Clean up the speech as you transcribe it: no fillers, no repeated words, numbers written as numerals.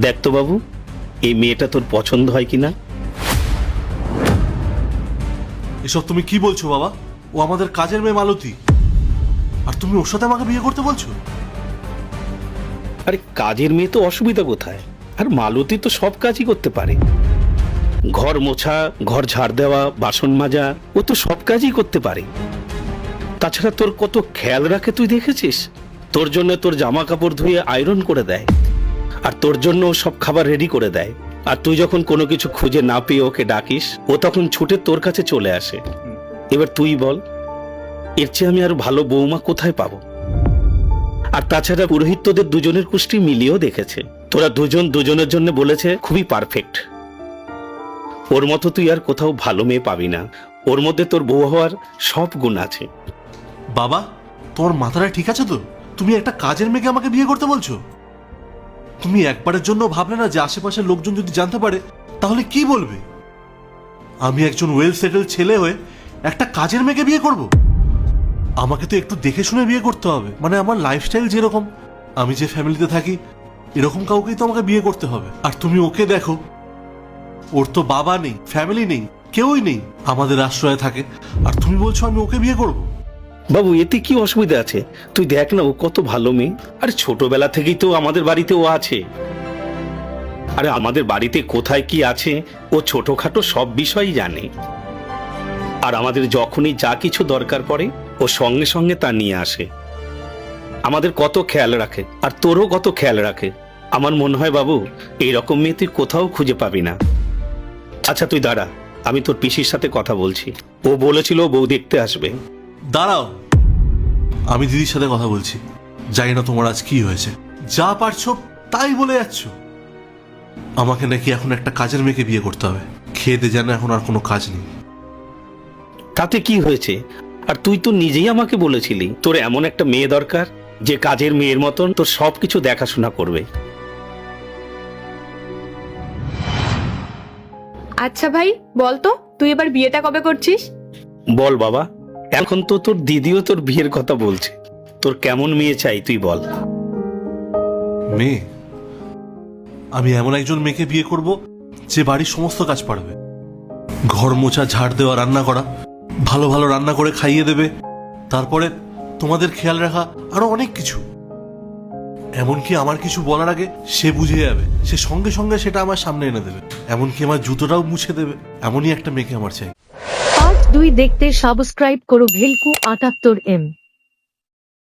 দেখ তো বাবু, এই মেয়েটা তোর পছন্দ হয় কিনা। এসব তুমি কি বলছো বাবা? ও আমাদের কাজের মেয়ে মালতী, আর তুমি ওর সাথে আমাকে বিয়ে করতে বলছো? আরে কাজের মেয়ে তো অসুবিধা কোথায়? আর মালতী তো সব কাজই করতে পারে। ঘর মোছা, ঘর ঝাড় দেওয়া, বাসন মাজা, ও তো সব কাজই করতে পারে। তাছাড়া তোর কত খেয়াল রাখে তুই দেখেছিস? তোর জন্য তোর জামা কাপড় ধুয়ে আয়রন করে দেয়, আর তোর জন্য ও সব খাবার রেডি করে দেয়। আর তুই যখন কোনো কিছু খুঁজে না পেয়ে ওকে ডাকিস, ও তখন ছুটে তোর কাছে চলে আসে। এবার তুই বল, এর চেয়ে আমি আরো ভালো বৌমা কোথায় পাবো? আর তাছাড়া পুরোহিত তোদের দুজনের কুষ্টি মিলিয়েও দেখেছে, তোরা দুজন দুজনের জন্য বলেছে খুবই পারফেক্ট। ওর মতো তুই আর কোথাও ভালো মেয়ে পাবি না। ওর মধ্যে তোর বউ হওয়ার সব গুণ আছে। বাবা, তোমার মাথাটা ঠিক আছে তো? তুমি একটা কাজের মেয়েকে আমাকে বিয়ে করতে বলছো? তুমি একবারের জন্য ভাবলে না যে আশেপাশের লোকজন যদি জানতে পারে তাহলে কি বলবে? আমি একজন ওয়েল সেটেল ছেলে হয়ে একটা কাজের মেয়েকে বিয়ে করব? আমাকে তো একটু দেখে শুনে বিয়ে করতে হবে। মানে আমার লাইফস্টাইল যেরকম, আমি যে ফ্যামিলিতে থাকি, এরকম কাউকেই তো আমাকে বিয়ে করতে হবে। আর তুমি ওকে দেখো, ওর তো বাবা নেই, ফ্যামিলি নেই, কেউই নেই, আমাদের আশ্রয়ে থাকে, আর তুমি বলছো আমি ওকে বিয়ে করব? বাবু, এতে কি অসুবিধা আছে? তুই দেখ না, ও কত ভালো মেয়ে। আরে ছোটবেলা থেকেই তো আমাদের বাড়িতে ও আছে। আরে আমাদের বাড়িতে কোথায় কি আছে ও ছোটখাটো সব বিষয়ই জানে। আর আমাদের যখনই যা কিছু দরকার পড়ে ও সঙ্গে সঙ্গে তা নিয়ে আসে। আমাদের কত খেয়াল রাখে, আর তোরও কত খেয়াল রাখে। আমার মনে হয় বাবু, এইরকম মেয়ে তুই কোথাও খুঁজে পাবি না। আচ্ছা তুই দাঁড়া, আমি তোর পিসির সাথে কথা বলছি। ও বলেছিল ও বউ দেখতে আসবে। দাঁড়াও, আমি দিদির সাথে কথা বলছি। জানি না তোমার আজ কি হয়েছে, যা পারছো তাই বলে যাচ্ছ। আমাকে নাকি এখন একটা কাজের মেয়েকে বিয়ে করতে হবে। খেতে জানে এখন আর কোনো কাজ নেই। তাতে কি হয়েছে? আর তুই তো নিজেই আমাকে বলেছিলি তোর এমন একটা মেয়ে দরকার যে কাজের মেয়ের মতন তোর সবকিছু দেখাশোনা করবে। আচ্ছা ভাই, বল তো তুই এবার বিয়েটা কবে করছিস? বল বাবা, এখন তো তোর দিদিও তোর বিয়ের কথা বলছে। তোর কেমন মেয়ে চাই তুই বল। মেয়ে? আমি এমন একজন মেয়েকে বিয়ে করব যে বাড়ির সমস্ত কাজ পারবে। ঘর মোছা, ঝাড় দেওয়া, রান্না করা, ভালো ভালো রান্না করে খাইয়ে দেবে, তারপরে তোমাদের খেয়াল রাখা, আরো অনেক কিছু। এমনকি আমার কিছু বলার আগে সে বুঝে যাবে, সে সঙ্গে সঙ্গে সেটা আমার সামনে এনে দেবে, এমনকি আমার জুতোটাও মুছে দেবে। এমনই একটা মেয়েকে আমার চাই। পার্ট 2 দেখতে সাবস্ক্রাইব করো ভেলকু 78M।